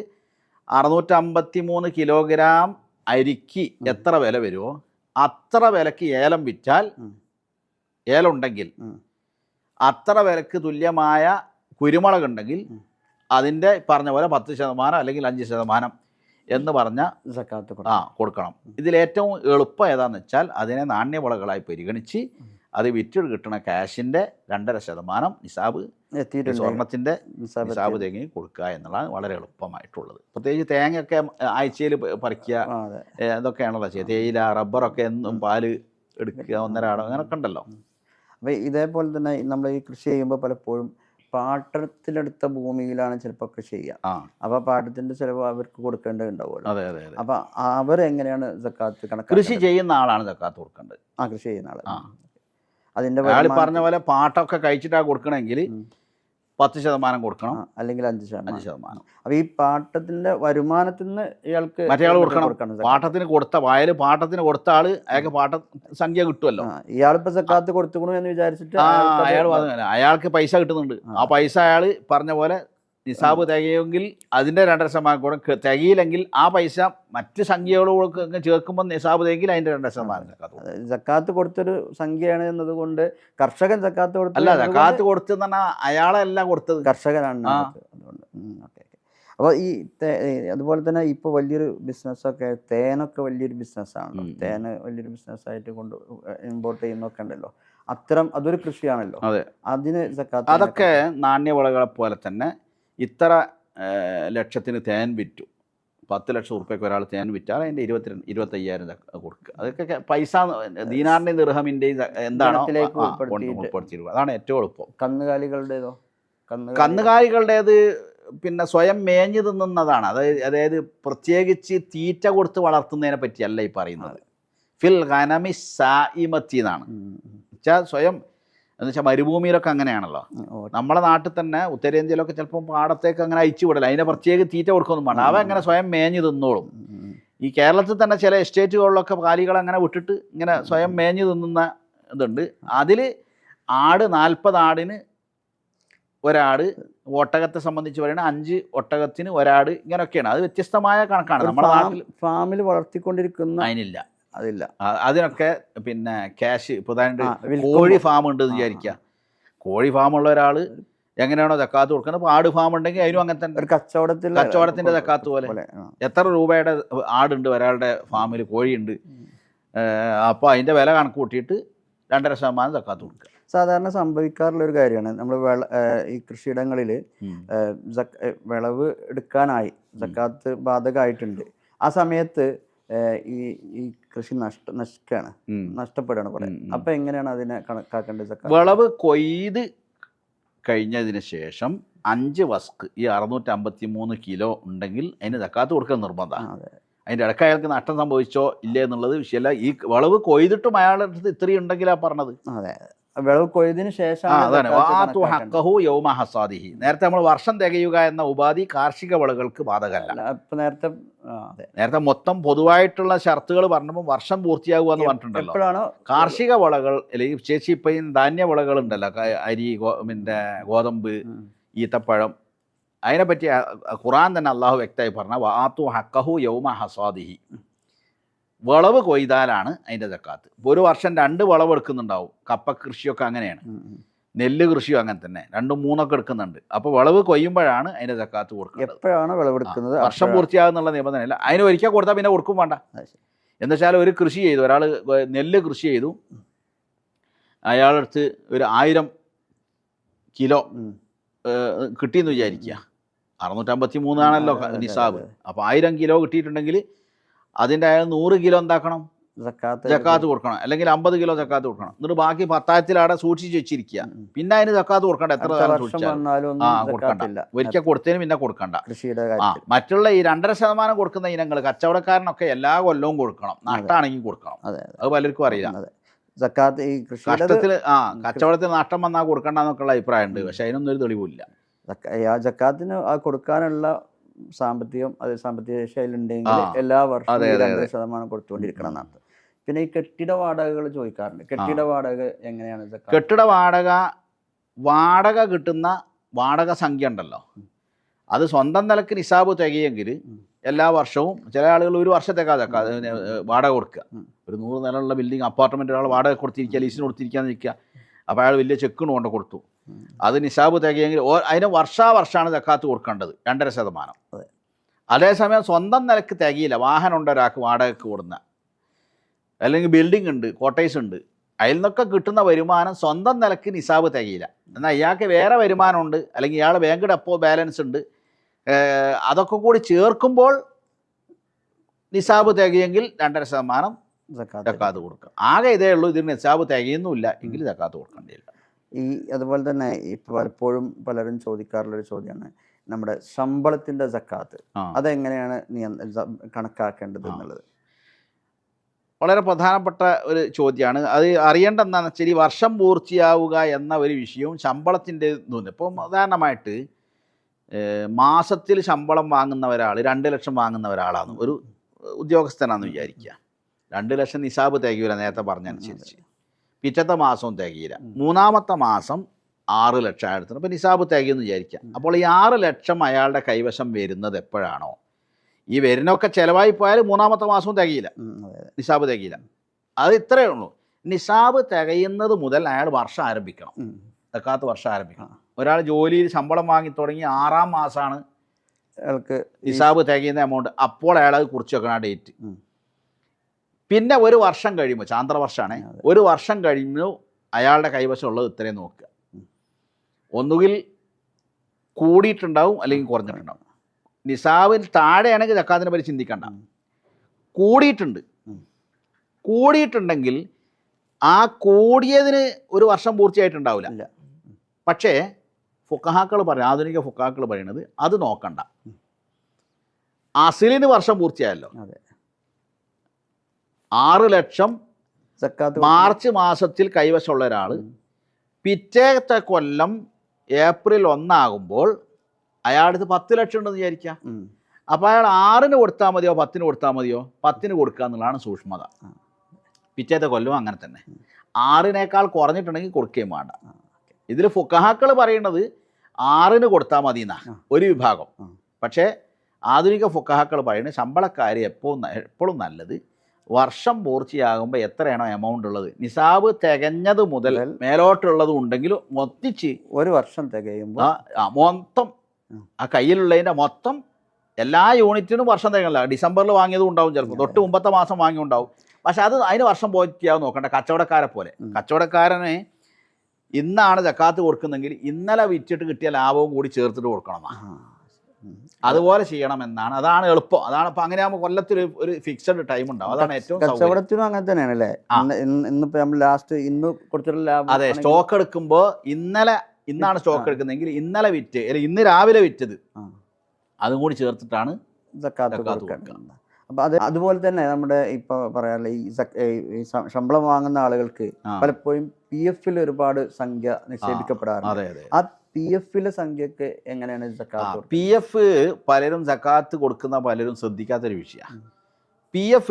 653 കിലോഗ്രാം അരിക്ക് എത്ര വില വരുമോ അത്ര വിലക്ക് ഏലം വിറ്റാൽ, ഏലം ഉണ്ടെങ്കിൽ അത്ര വിലക്ക് തുല്യമായ കുരുമുളക് ഉണ്ടെങ്കിൽ അതിൻ്റെ പറഞ്ഞ പോലെ 10% അല്ലെങ്കിൽ 5% എന്ന് പറഞ്ഞ സക്കാത്ത് കൊടുക്കണം. ഇതിലേറ്റവും എളുപ്പം ഏതാണെന്ന് വെച്ചാൽ അതിനെ നാണ്യവിളകളായി പരിഗണിച്ച് അത് വിറ്റ് കിട്ടുന്ന ക്യാഷിൻ്റെ 2.5% നിസാബ്, സ്വർണത്തിൻ്റെ നിസാബ് തേങ്ങ കൊടുക്കുക എന്നുള്ളതാണ് വളരെ എളുപ്പമായിട്ടുള്ളത്. പ്രത്യേകിച്ച് തേങ്ങയൊക്കെ ആഴ്ചയിൽ പറിക്കുക, ഇതൊക്കെയാണല്ലോ ചെയ്യുക. തേയില, റബ്ബറൊക്കെ എന്നും പാല് എടുക്കുക, 1.5 അങ്ങനെയൊക്കെ ഉണ്ടല്ലോ. അപ്പോൾ ഇതേപോലെ തന്നെ നമ്മൾ ഈ കൃഷി ചെയ്യുമ്പോൾ പലപ്പോഴും പാട്ടത്തിലെടുത്ത ഭൂമിയിലാണ് ചിലപ്പോൾ കൃഷി ചെയ്യുക. അപ്പോൾ പാട്ടത്തിൻ്റെ ചിലവ് അവർക്ക് കൊടുക്കേണ്ടതുണ്ടാവുമല്ലോ. അതെ അതെ. അപ്പോൾ അവരെങ്ങനെയാണ് സക്കാത്ത് കണക്ക്? കൃഷി ചെയ്യുന്ന ആളാണ് സക്കാത്ത് കൊടുക്കേണ്ടത്. കൃഷി ചെയ്യുന്ന ആൾ. അതിൻ്റെ പറഞ്ഞ പോലെ പാട്ടൊക്കെ കഴിച്ചിട്ടാണ് കൊടുക്കണമെങ്കിൽ 10% കൊടുക്കണം, അല്ലെങ്കിൽ 5%. അപ്പോൾ ഈ പാട്ടത്തിന്റെ വരുമാനത്തിൽ നിന്ന് ഇയാൾക്ക് മറ്റേയാൾ കൊടുക്കണം. പാട്ടത്തിന് കൊടുത്ത വയൽ പാട്ടത്തിന് കൊടുത്ത ആള് അയാൾക്ക് പാട്ട സംഖ്യ കിട്ടുമല്ലോ. ഇയാളിപ്പോ സക്കാത്ത് കൊടുത്തുകൊള്ളു എന്ന് വിചാരിച്ചിട്ട് അയാൾക്ക് പൈസ കിട്ടുന്നുണ്ട്. ആ പൈസ അയാൾ പറഞ്ഞ പോലെ നിസാബ് തികയെങ്കിൽ അതിൻ്റെ 2.5% കൂടെ തികയില്ലെങ്കിൽ ആ പൈസ മറ്റ് സംഖ്യകളൊക്കെ ചേർക്കുമ്പോൾ നിസാബ് തികയെങ്കിൽ അതിൻ്റെ 2.5% സക്കാത്ത്. സക്കാത്ത് കൊടുത്തൊരു സംഖ്യയാണ് എന്നതുകൊണ്ട് കർഷകൻ സക്കാത്ത് കൊടുത്തു അല്ല, സക്കാത്ത് കൊടുത്തെന്ന് പറഞ്ഞാൽ അയാളല്ല കൊടുത്തത്, കർഷകനാണ് അതുകൊണ്ട്. ഓക്കെ. അപ്പോൾ ഈ അതുപോലെ തന്നെ ഇപ്പോൾ വലിയൊരു ബിസിനസ്സൊക്കെ തേനൊക്കെ വലിയൊരു ബിസിനസ്സാണല്ലോ. തേന് വലിയൊരു ബിസിനസ്സായിട്ട് കൊണ്ട് ഇമ്പോർട്ട് ചെയ്യുന്നൊക്കെ ഉണ്ടല്ലോ. അതൊരു കൃഷിയാണല്ലോ. അതെ, അതിന് സക്കാത്ത്. അതൊക്കെ നാണ്യവിളകളെ പോലെ തന്നെ ഇത്ര ലക്ഷത്തിന് തേൻ വിറ്റു, 10 ലക്ഷം ഉറുപ്പ്യക്ക് ഒരാൾ തേൻ വിറ്റാൽ അതിൻ്റെ 25,000 കൊടുക്കുക. അതൊക്കെ പൈസ ദീനാറിൻ്റെയും ദിർഹമിൻ്റെയും എന്താണോ ഉൾപ്പെടുത്തിയിരിക്കുക. അതാണ് ഏറ്റവും എളുപ്പം. കന്നുകാലികളുടേതോ? കന്നുകാലികളുടേത് പിന്നെ സ്വയം മേഞ്ഞു തിന്നുന്നതാണ്. അതായത് പ്രത്യേകിച്ച് തീറ്റ കൊടുത്ത് വളർത്തുന്നതിനെ പറ്റിയല്ല ഈ പറയുന്നത്. ഫിൽ ഗനമി സായിമത്തി എന്നാണ് വെച്ചാൽ സ്വയം എന്ന് വെച്ചാൽ മരുഭൂമിയിലൊക്കെ അങ്ങനെയാണല്ലോ. നമ്മളെ നാട്ടിൽ തന്നെ ഉത്തരേന്ത്യയിലൊക്കെ ചിലപ്പോൾ പാടത്തേക്ക് അങ്ങനെ അയച്ചു വിടല, അതിനെ പ്രത്യേക തീറ്റ കൊടുക്കൊന്നും വേണ്ട, അവ അങ്ങനെ സ്വയം മേഞ്ഞു തിന്നോളും. ഈ കേരളത്തിൽ തന്നെ ചില എസ്റ്റേറ്റുകളിലൊക്കെ കാലികൾ അങ്ങനെ വിട്ടിട്ട് ഇങ്ങനെ സ്വയം മേഞ്ഞു തിന്നുന്ന ഇതുണ്ട്. അതിൽ 40 ആടിന് ഒരാട്, ഒട്ടകത്തെ സംബന്ധിച്ച് പറയുന്നത് 5 ഒട്ടകത്തിന് ഒരാട്, ഇങ്ങനെയൊക്കെയാണ്. അത് വ്യത്യസ്തമായ കണക്കാണ്. നമ്മുടെ നാട്ടിൽ ഫാമിൽ വളർത്തിക്കൊണ്ടിരിക്കുന്ന അതിനില്ല, അതില്ല. അതിനൊക്കെ പിന്നെ ക്യാഷ് ഇപ്പോൾ കോഴി ഫാം ഉണ്ട് എന്ന് വിചാരിക്കുക. കോഴി ഫാമുള്ള ഒരാൾ എങ്ങനെയാണോ സക്കാത്ത് കൊടുക്കുന്നത്, അപ്പോൾ ആട് ഫാം ഉണ്ടെങ്കിൽ അതിനും അങ്ങനെ തന്നെ ഒരു കച്ചവടത്തിൻ്റെ സക്കാത്ത് പോലെ എത്ര രൂപയുടെ ആടുണ്ട് ഒരാളുടെ ഫാമിൽ, കോഴിയുണ്ട്, അപ്പോൾ അതിൻ്റെ വില കണക്ക് കൂട്ടിയിട്ട് 2.5% സക്കാത്ത് കൊടുക്കുക. സാധാരണ സംഭവിക്കാറുള്ള ഒരു കാര്യമാണ്. നമ്മൾ ഈ കൃഷിയിടങ്ങളിൽ വിളവ് എടുക്കാനായി സക്കാത്ത് ബാധകമായിട്ടുണ്ട്. ആ സമയത്ത് ഈ കൃഷി നഷ്ടപ്പെടുകയാണ് പോലെ. അപ്പൊ എങ്ങനെയാണ് അതിനെ കണക്കാക്കേണ്ടത്? സക്കാത്ത് വിളവ് കൊയ്ത് കഴിഞ്ഞതിന് ശേഷം 5 വസ്ക് ഈ 653 കിലോ ഉണ്ടെങ്കിൽ അതിന് സക്കാത്ത് കൊടുക്കാൻ നിർബന്ധമാണ്. അതിൻ്റെ ഇടയ്ക്ക് അയാൾക്ക് നഷ്ടം സംഭവിച്ചോ ഇല്ലേ എന്നുള്ളത് വിഷയമല്ല. ഈ വിളവ് കൊയ്തിട്ടും അയാളുടെ അടുത്ത് ഇത്രയും ഉണ്ടെങ്കിലാണ് പറഞ്ഞത്. അതെ, വിളവ് കൊയ്തിന് ശേഷം നേരത്തെ നമ്മൾ വർഷം തികയുക എന്ന ഉപാധി കാർഷിക വിളകൾക്ക് ബാധകമല്ല. നേരത്തെ മൊത്തം പൊതുവായിട്ടുള്ള ഷർത്തുകൾ പറഞ്ഞപ്പോൾ വർഷം പൂർത്തിയാകുക എന്ന് പറഞ്ഞിട്ടുണ്ടല്ലോ. കാർഷിക വിളകൾ അല്ലെങ്കിൽ ചേച്ചി ഇപ്പം ധാന്യ വിളകൾ ഉണ്ടല്ലോ, അരി, പിന്നെ ഗോതമ്പ്, ഈത്തപ്പഴം, അതിനെപ്പറ്റി ഖുർആൻ തന്നെ അള്ളാഹു വ്യക്തമായി പറഞ്ഞ വാത്തു ഹക്കഹു യൗമ ഹസാദിഹി. വിളവ് കൊയ്താലാണ് അതിൻ്റെ സക്കാത്ത്. ഒരു വർഷം 2 വിളവ് എടുക്കുന്നുണ്ടാവും. കപ്പ കൃഷിയൊക്കെ അങ്ങനെയാണ്, നെല്ല് കൃഷിയും അങ്ങനെ തന്നെ 2, 3 എടുക്കുന്നുണ്ട്. അപ്പോൾ വിളവ് കൊയ്യുമ്പോഴാണ് അതിൻ്റെ സക്കാത്ത് കൊടുക്കുന്നത്. എപ്പോഴാണ് വിളവെടുക്കുന്നത്? വർഷം പൂർത്തിയാകുന്നുള്ള നിബന്ധനയില്ല. അതിന് ഒരിക്കൽ കൊടുത്താൽ പിന്നെ കൊടുക്കും വേണ്ട. എന്ന് വെച്ചാൽ ഒരു കൃഷി ചെയ്തു, ഒരാൾ നെല്ല് കൃഷി ചെയ്തു, അയാളടുത്ത് ഒരു 1000 കിലോ കിട്ടിയെന്ന് വിചാരിക്കുക. 653 ആണല്ലോ നിസാബ്. അപ്പോൾ 1000 കിലോ കിട്ടിയിട്ടുണ്ടെങ്കിൽ അതിൻ്റെ അയാൾ 100 കിലോ എന്താക്കണം? സക്കാത്ത് കൊടുക്കണം, അല്ലെങ്കിൽ 50 കിലോ സക്കാത്ത് കൊടുക്കണം. എന്നിട്ട് ബാക്കി 10,000 അവിടെ സൂക്ഷിച്ച് വെച്ചിരിക്കുക. പിന്നെ അതിന് സക്കാത്ത് കൊടുക്കണ്ട, എത്ര കാലം സൂക്ഷിച്ചാൽ കൊടുക്കണ്ട. ഒരിക്കൽ കൊടുത്തതിന് പിന്നെ കൊടുക്കണ്ട. മറ്റുള്ള ഈ 2.5% കൊടുക്കുന്ന ഇനങ്ങൾ കച്ചവടക്കാരനൊക്കെ എല്ലാ കൊല്ലവും കൊടുക്കണം, നഷ്ടമാണെങ്കിൽ കൊടുക്കണം. അത് പലർക്കും അറിയില്ല. കഷ്ടത്തിൽ കച്ചവടത്തിൽ നഷ്ടം വന്നാൽ കൊടുക്കണ്ടെന്നൊക്കെയുള്ള അഭിപ്രായം ഉണ്ട്. പക്ഷെ അതിനൊന്നും ഒരു തെളിവില്ല. ജക്കാത്തിന് കൊടുക്കാനുള്ള സാമ്പത്തിക ശേഷി അതിലുണ്ടെങ്കിൽ എല്ലാ വർഷവും 2% കൊടുത്തുകൊണ്ടിരിക്കണം എന്നാണ്. പിന്നെ ഈ കെട്ടിട വാടകകൾ ചോദിക്കാറുണ്ട്. കെട്ടിട വാടക എങ്ങനെയാണ്? കെട്ടിട വാടക കിട്ടുന്ന വാടക സംഖ്യ ഉണ്ടല്ലോ, അത് സ്വന്തം നിലക്ക് നിസാബ് തികയെങ്കിൽ എല്ലാ വർഷവും, ചില ആളുകൾ ഒരു വർഷത്തേക്കാ വാടക കൊടുക്കുക. ഒരു 100 നിലയുള്ള ബിൽഡിംഗ് അപ്പാർട്ട്മെൻറ്റ് ഒരാൾ വാടക കൊടുത്തിരിക്കുക, ലീസിന് കൊടുത്തിരിക്കാന്ന് നിൽക്കുക. അപ്പോൾ അയാൾ വലിയ ചെക്കിന് കൊണ്ട് കൊടുത്തു, അത് നിസാബ് തികയെങ്കിൽ അതിന് വർഷാവർഷമാണ് സക്കാത്ത് കൊടുക്കേണ്ടത് 2.5%. അതേസമയം സ്വന്തം നിലക്ക് തികയില്ല, വാഹനം ഉണ്ട് ഒരാൾക്ക് വാടകയ്ക്ക് കൊടുന്ന, അല്ലെങ്കിൽ ബിൽഡിംഗ് ഉണ്ട്, കോട്ടേഴ്സ് ഉണ്ട്, അതിൽ നിന്നൊക്കെ കിട്ടുന്ന വരുമാനം സ്വന്തം നിലക്ക് നിസാബ് തികയില്ല. എന്നാൽ ഇയാൾക്ക് വേറെ വരുമാനമുണ്ട്, അല്ലെങ്കിൽ ഇയാൾ ബാങ്ക് ഡെപ്പോ ബാലൻസ് ഉണ്ട്, അതൊക്കെ കൂടി ചേർക്കുമ്പോൾ നിസാബ് തികയെങ്കിൽ 2.5% സക്കാത്ത് കൊടുക്കുക. ആകെ ഇതേ ഉള്ളൂ, ഇതിന് നിസാബ് തികയുന്നുമില്ല എങ്കിൽ സക്കാത്ത് കൊടുക്കേണ്ടിയില്ല. അതുപോലെ തന്നെ ഇപ്പോൾ പലപ്പോഴും പലരും ചോദിക്കാറുള്ളൊരു ചോദ്യമാണ് നമ്മുടെ ശമ്പളത്തിൻ്റെ സക്കാത്ത്. അതെങ്ങനെയാണ് കണക്കാക്കേണ്ടത് എന്നുള്ളത് വളരെ പ്രധാനപ്പെട്ട ഒരു ചോദ്യമാണ്. അത് അറിയേണ്ട എന്താണെന്ന് വെച്ചാൽ ഈ വർഷം പൂർത്തിയാവുക എന്ന ഒരു വിഷയവും ശമ്പളത്തിൻ്റെ ഇതുണ്ട്. ഇപ്പോൾ ഉദാഹരണമായിട്ട് മാസത്തിൽ ശമ്പളം വാങ്ങുന്ന ഒരാൾ 2 ലക്ഷം വാങ്ങുന്ന ഒരാളാണ്, ഒരു ഉദ്യോഗസ്ഥനാണെന്ന് വിചാരിക്കുക. 2 ലക്ഷം നിസാബ് തികയില്ല, നേരത്തെ പറഞ്ഞനുസരിച്ച്. പിറ്റത്തെ മാസവും തികയില്ല. 3-ാമത്തെ മാസം 6 ലക്ഷം അയാളത്തിന് അപ്പോൾ നിസാബ് തികയെന്ന് വിചാരിക്കുക. അപ്പോൾ ഈ 6 ലക്ഷം അയാളുടെ കൈവശം വരുന്നത് എപ്പോഴാണോ, ഈ വരുന്നൊക്കെ ചിലവായി പോയാൽ 3-ാമത്തെ മാസവും തികയില്ല, നിസാബ് തികയില്ല. അത് ഇത്രയേ ഉള്ളൂ. നിസാബ് തികയുന്നത് മുതൽ അയാൾ വർഷം ആരംഭിക്കണം, സക്കാത്ത് വർഷം ആരംഭിക്കണം. ഒരാൾ ജോലിയിൽ ശമ്പളം വാങ്ങി തുടങ്ങി 6-ാം മാസമാണ് അയാൾക്ക് നിസാബ് തികയുന്ന എമൗണ്ട്, അപ്പോൾ അയാൾ അത് കുറിച്ച് വെക്കണം ആ ഡേറ്റ്. പിന്നെ ഒരു വർഷം കഴിയുമ്പോൾ, ചാന്ദ്രവർഷമാണ്, ഒരു വർഷം കഴിയുമ്പോൾ അയാളുടെ കൈവശമുള്ളത് ഇത്രയും നോക്കുക. ഒന്നുകിൽ കൂടിയിട്ടുണ്ടാവും അല്ലെങ്കിൽ കുറഞ്ഞിട്ടുണ്ടാവും. നിസാബിൽ താഴെയാണെങ്കിൽ സക്കാത്തിനെ പറ്റി ചിന്തിക്കണ്ട. കൂടിയിട്ടുണ്ടെങ്കിൽ ആ കൂടിയതിന് ഒരു വർഷം പൂർത്തിയായിട്ടുണ്ടാവില്ല. പക്ഷേ ഫുഖഹാക്കൾ പറയും, ആധുനിക ഫുഖഹാക്കൾ പറയുന്നത് അത് നോക്കണ്ട, അസിലിന് വർഷം പൂർത്തിയായല്ലോ. 6 ലക്ഷം മാർച്ച് മാസത്തിൽ കൈവശമുള്ള ഒരാൾ പിറ്റേത്തെ കൊല്ലം ഏപ്രിൽ 1 ആകുമ്പോൾ അയാൾക്ക് 10 ലക്ഷം ഉണ്ടെന്ന് വിചാരിക്കുക. അപ്പോൾ അയാൾ 6-ന് കൊടുത്താൽ മതിയോ 10-ന് കൊടുത്താൽ മതിയോ? 10-ന് കൊടുക്കുക എന്നുള്ളതാണ് സൂക്ഷ്മത. പിറ്റേത്തെ കൊല്ലവും അങ്ങനെ തന്നെ. 6-നേക്കാൾ കുറഞ്ഞിട്ടുണ്ടെങ്കിൽ കൊടുക്കുകയും വേണ്ട. ഇതിൽ ഫുഖഹാക്കൾ പറയുന്നത് 6-ന് കൊടുത്താൽ മതി എന്നാണ് ഒരു വിഭാഗം. പക്ഷേ ആധുനിക ഫുഖഹാക്കൾ പറയുന്നത് ശമ്പളക്കാർ എപ്പോഴും നല്ലത് വർഷം പൂർത്തിയാകുമ്പോൾ എത്രയാണോ എമൗണ്ട് ഉള്ളത്, നിസാബ് തികഞ്ഞത് മുതൽ മേലോട്ടുള്ളതും ഉണ്ടെങ്കിലും മൊത്തിച്ച് ഒരു വർഷം തികയുമ്പോൾ മൊത്തം ആ കയ്യിലുള്ളതിൻ്റെ മൊത്തം എല്ലാ യൂണിറ്റിനും വർഷം തികയില്ല. ഡിസംബറിൽ വാങ്ങിയതും ഉണ്ടാവും, ചിലപ്പോൾ തൊട്ട് മുമ്പത്തെ മാസം വാങ്ങിയുണ്ടാവും. പക്ഷെ അത് അതിന് വർഷം പൂർത്തിയാവും നോക്കണ്ട. കച്ചവടക്കാരെ പോലെ, കച്ചവടക്കാരനെ ഇന്നാണ് സക്കാത്ത് കൊടുക്കുന്നെങ്കിൽ ഇന്നലെ വിറ്റിട്ട് കിട്ടിയ ലാഭവും കൂടി ചേർത്തിട്ട് കൊടുക്കണം. അതുപോലെ ചെയ്യണമെന്നാണ്. അതാണ് എളുപ്പം. അതാണ് ഇപ്പം അങ്ങനെയാകുമ്പോൾ കൊല്ലത്തിൽ ഒരു ഫിക്സഡ് ടൈം ഉണ്ടാവും. അതാണ് ഏറ്റവും കച്ചവടത്തിനും അങ്ങനെ തന്നെയാണ് അല്ലേ. ഇന്നിപ്പോൾ നമ്മൾ ലാസ്റ്റ് ഇന്ന് കൊടുത്തിട്ടുള്ള ലാഭം, അതെ, സ്റ്റോക്ക് എടുക്കുമ്പോൾ ഇന്നാണ് സ്റ്റോക്ക് എടുക്കുന്നതെങ്കിൽ ഇന്നലെ വിറ്റ് അല്ലെങ്കിൽ ഇന്ന് രാവിലെ വിറ്റത് അതും കൂടി ചേർത്തിട്ടാണ് സക്കാത്ത് കൊടുക്കുന്നത്. അപ്പം അതുപോലെ തന്നെ നമ്മുടെ ഇപ്പോൾ പറയാനുള്ള ഈ ശമ്പളം വാങ്ങുന്ന ആളുകൾക്ക് പലപ്പോഴും PF ഒരുപാട് സംഖ്യ നിക്ഷേപിക്കപ്പെടാറുണ്ട്. ആ PF സംഖ്യക്ക് എങ്ങനെയാണ് സക്കാത്ത്? PF പലരും സക്കാത്ത് കൊടുക്കുന്ന പലരും ശ്രദ്ധിക്കാത്തൊരു വിഷയമാണ്. PF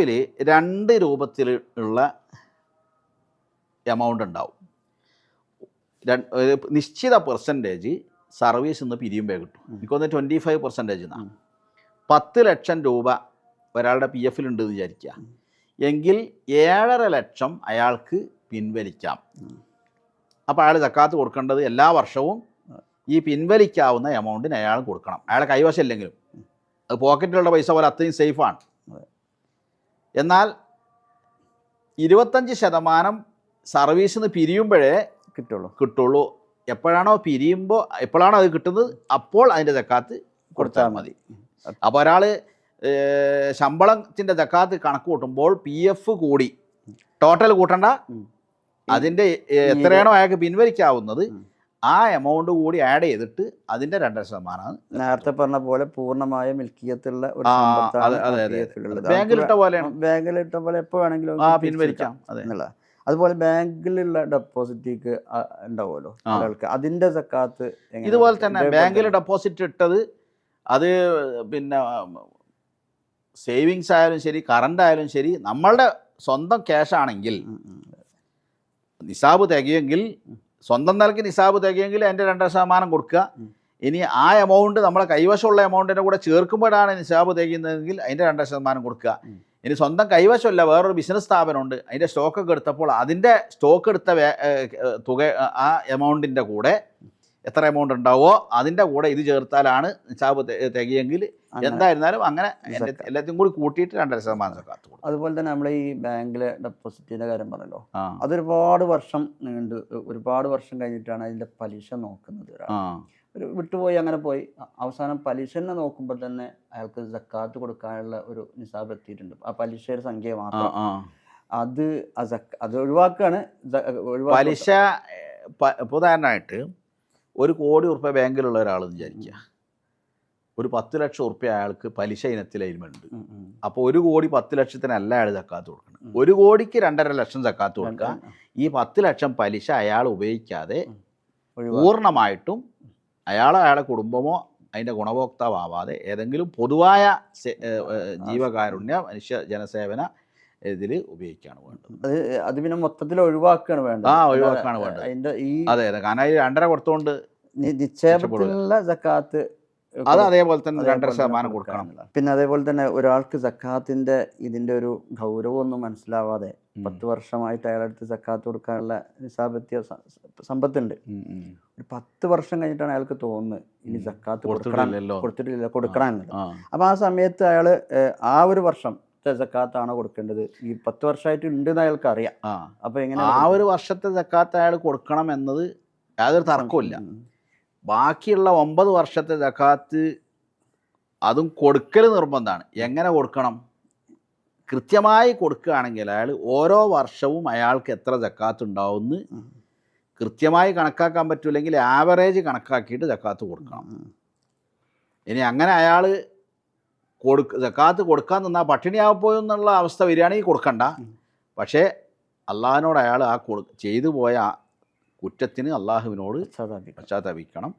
2 രൂപത്തിൽ ഉള്ള എമൗണ്ട് ഉണ്ടാവും. നിശ്ചിത പെർസെൻറ്റേജ് സർവീസ് നിന്ന് പിരിയുമ്പോൾ കിട്ടും. എനിക്കൊന്ന് 25% എന്നാണ്. 10 ലക്ഷം രൂപ ഒരാളുടെ PF ഉണ്ടെന്ന് വിചാരിക്കുക എങ്കിൽ 7.5 ലക്ഷം അയാൾക്ക് പിൻവലിക്കാം. അപ്പോൾ അയാൾ സക്കാത്ത് കൊടുക്കേണ്ടത് എല്ലാ വർഷവും ഈ പിൻവലിക്കാവുന്ന എമൗണ്ടിന് അയാൾ കൊടുക്കണം. അയാളെ കൈവശം ഇല്ലെങ്കിലും അത് പോക്കറ്റിലുള്ള പൈസ പോലെ അത്രയും സേഫാണ്. എന്നാൽ 25% സർവീസിൽ നിന്ന് പിരിയുമ്പോഴേ കിട്ടുള്ളൂ. എപ്പോഴാണോ അത് കിട്ടുന്നത് അപ്പോൾ അതിൻ്റെ സക്കാത്ത് കൊടുത്താൽ മതി. അപ്പോൾ ഒരാൾ ശമ്പളത്തിൻ്റെ സക്കാത്ത് കണക്ക് കൂട്ടുമ്പോൾ PF കൂടി ടോട്ടൽ കൂട്ടണ്ട, അതിൻ്റെ എത്രയാണോ അയാൾക്ക് പിൻവലിക്കാവുന്നത് ആ എമൗണ്ട് കൂടി ആഡ് ചെയ്തിട്ട് അതിൻ്റെ 2% നേരത്തെ പറഞ്ഞ പോലെ പൂർണ്ണമായ മിൽക്കിയത്തുള്ള ഒരു ബാങ്കിലിട്ട പോലെ എപ്പോൾ വേണമെങ്കിലും പിൻവലിക്കാം. അതുപോലെ ബാങ്കിലുള്ള ഡെപ്പോസിറ്റ് ഉണ്ടാവുമല്ലോ ആളുകൾക്ക്, അതിൻ്റെ സക്കാത്ത് ഇതുപോലെ തന്നെ ബാങ്കിൽ ഡെപ്പോസിറ്റ് ഇട്ടത് അത് പിന്നെ സേവിങ്സ് ആയാലും ശരി കറണ്ട് ആയാലും ശരി നമ്മളുടെ സ്വന്തം ക്യാഷ് ആണെങ്കിൽ നിസാബ് തികയെങ്കിൽ സ്വന്തം നിലയ്ക്ക് നിസാബ് തികയെങ്കിൽ അതിൻ്റെ 2% കൊടുക്കുക. ഇനി ആ എമൗണ്ട് നമ്മളെ കൈവശമുള്ള എമൗണ്ടിൻ്റെ കൂടെ ചേർക്കുമ്പോഴാണ് നിസാബ് തികയുന്നതെങ്കിൽ അതിൻ്റെ 2% കൊടുക്കുക. ഇനി സ്വന്തം കൈവശമല്ല, വേറൊരു ബിസിനസ് സ്ഥാപനമുണ്ട്, അതിൻ്റെ സ്റ്റോക്കൊക്കെ എടുത്തപ്പോൾ അതിൻ്റെ സ്റ്റോക്ക് എടുത്ത തുക ആ എമൗണ്ടിൻ്റെ കൂടെ എത്ര എമൗണ്ട് ഉണ്ടാവോ അതിൻ്റെ കൂടെ ഇത് ചേർത്താലാണ് നിസാബ് തികയെങ്കിൽ എന്തായിരുന്നാലും അങ്ങനെ എല്ലാത്തിനും കൂടി കൂട്ടിയിട്ട് 2% സക്കാത്ത് കൊടുക്കും. അതുപോലെ തന്നെ നമ്മൾ ഈ ബാങ്കിലെ ഡെപ്പോസിറ്റിൻ്റെ കാര്യം പറഞ്ഞല്ലോ, അതൊരുപാട് വർഷം ഒരുപാട് വർഷം കഴിഞ്ഞിട്ടാണ് അതിൻ്റെ പലിശ നോക്കുന്നത്. ഒരു വിട്ടുപോയി അങ്ങനെ പോയി അവസാനം പലിശനെ നോക്കുമ്പോൾ തന്നെ അയാൾക്ക് സക്കാത്ത് കൊടുക്കാനുള്ള ഒരു നിസാബ് എത്തിയിട്ടുണ്ട്. ആ പലിശയുടെ സംഖ്യ മാത്രം അത് ഒഴിവാക്കുകയാണ്. പലിശ ഉദാഹരണമായിട്ട് 1 കോടി ഉറുപ്പ്യ ബാങ്കിലുള്ള ഒരാളെന്ന് വിചാരിക്കുക, ഒരു 10 ലക്ഷം ഉറുപ്പ്യ അയാൾക്ക് പലിശ ഇനത്തിൽ അതിലുണ്ട്. അപ്പോൾ 1 കോടി 10 ലക്ഷത്തിനല്ല അയാൾ സക്കാത്ത് കൊടുക്കണം. 1 കോടിക്ക് 2.5 ലക്ഷം സക്കാത്ത് കൊടുക്കുക. ഈ 10 ലക്ഷം പലിശ അയാൾ ഉപയോഗിക്കാതെ പൂർണ്ണമായിട്ടും അയാളെ കുടുംബമോ അതിൻ്റെ ഗുണഭോക്താവാതെ ഏതെങ്കിലും പൊതുവായ ജീവകാരുണ്യ മനുഷ്യ ജനസേവന ഇതിൽ ഉപയോഗിക്കുകയാണ് വേണ്ടത്. അത് പിന്നെ മൊത്തത്തിൽ ഒഴിവാക്കുകയാണ് വേണ്ടത്. ഒഴിവാക്കുകയാണ് വേണ്ടത്. അതിന്റെ ഈ അതെ കാരണം അതിൽ 2.5 കൊടുത്തോണ്ട് നിക്ഷേപത്തിനുള്ള സക്കാത്ത് അത് അതേപോലെ തന്നെ 2.5% കൊടുക്കണം. പിന്നെ അതേപോലെ തന്നെ ഒരാൾക്ക് സക്കാത്തിന്റെ ഇതിന്റെ ഒരു ഗൗരവമൊന്നും മനസ്സിലാവാതെ 10 വർഷമായിട്ട് അയാളടുത്ത് സക്കാത്ത് കൊടുക്കാനുള്ള നിസാബെത്തിയ സമ്പത്തുണ്ട്. ഒരു 10 വർഷം കഴിഞ്ഞിട്ടാണ് അയാൾക്ക് തോന്നുന്നത് ഇനി സക്കാത്ത് കൊടുത്തിട്ടില്ല കൊടുക്കണം എന്നുള്ളത്. അപ്പൊ ആ സമയത്ത് അയാള് ആ ഒരു വർഷം സക്കാത്താണോ കൊടുക്കേണ്ടത്? ഈ 10 വർഷമായിട്ട് ഉണ്ടെന്ന് അയാൾക്ക് അറിയാം. അപ്പൊ എങ്ങനെ ആ ഒരു വർഷത്തെ സക്കാത്ത് അയാൾ കൊടുക്കണം എന്നത് യാതൊരു തർക്കമില്ല. ബാക്കിയുള്ള 9 വർഷത്തെ സക്കാത്ത് അതും കൊടുക്കൽ നിർബന്ധമാണ്. എങ്ങനെ കൊടുക്കണം? കൃത്യമായി കൊടുക്കുകയാണെങ്കിൽ അയാൾ ഓരോ വർഷവും അയാൾക്ക് എത്ര സക്കാത്ത് ഉണ്ടാവുമെന്ന് കൃത്യമായി കണക്കാക്കാൻ പറ്റില്ലെങ്കിൽ ആവറേജ് കണക്കാക്കിയിട്ട് സക്കാത്ത് കൊടുക്കണം. ഇനി അങ്ങനെ അയാൾ സക്കാത്ത് കൊടുക്കാൻ നിന്നാൽ പട്ടിണിയാവപ്പോയെന്നുള്ള അവസ്ഥ വരികയാണെങ്കിൽ കൊടുക്കണ്ട. പക്ഷേ അള്ളാഹിനോട് അയാൾ ആ ചെയ്തു പോയ കുറ്റത്തിന് അള്ളാഹുവിനോട് പശ്ചാത്തപിക്കണം.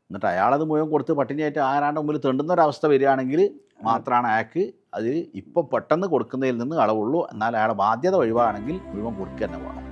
എന്നിട്ട് അയാളത് മുഴുവൻ കൊടുത്ത് പട്ടിണിയായിട്ട് ആരാണ്ട് മുമ്പിൽ തെണ്ടുന്നൊരവസ്ഥ വരികയാണെങ്കിൽ മാത്രമാണ് അയാൾക്ക് അത് ഇപ്പോൾ പെട്ടെന്ന് കൊടുക്കുന്നതിൽ നിന്ന് അളവുള്ളൂ. എന്നാൽ അയാളുടെ ബാധ്യത ഒഴിവാണെങ്കിൽ മുഴുവൻ കൊടുക്കുക തന്നെ വേണം.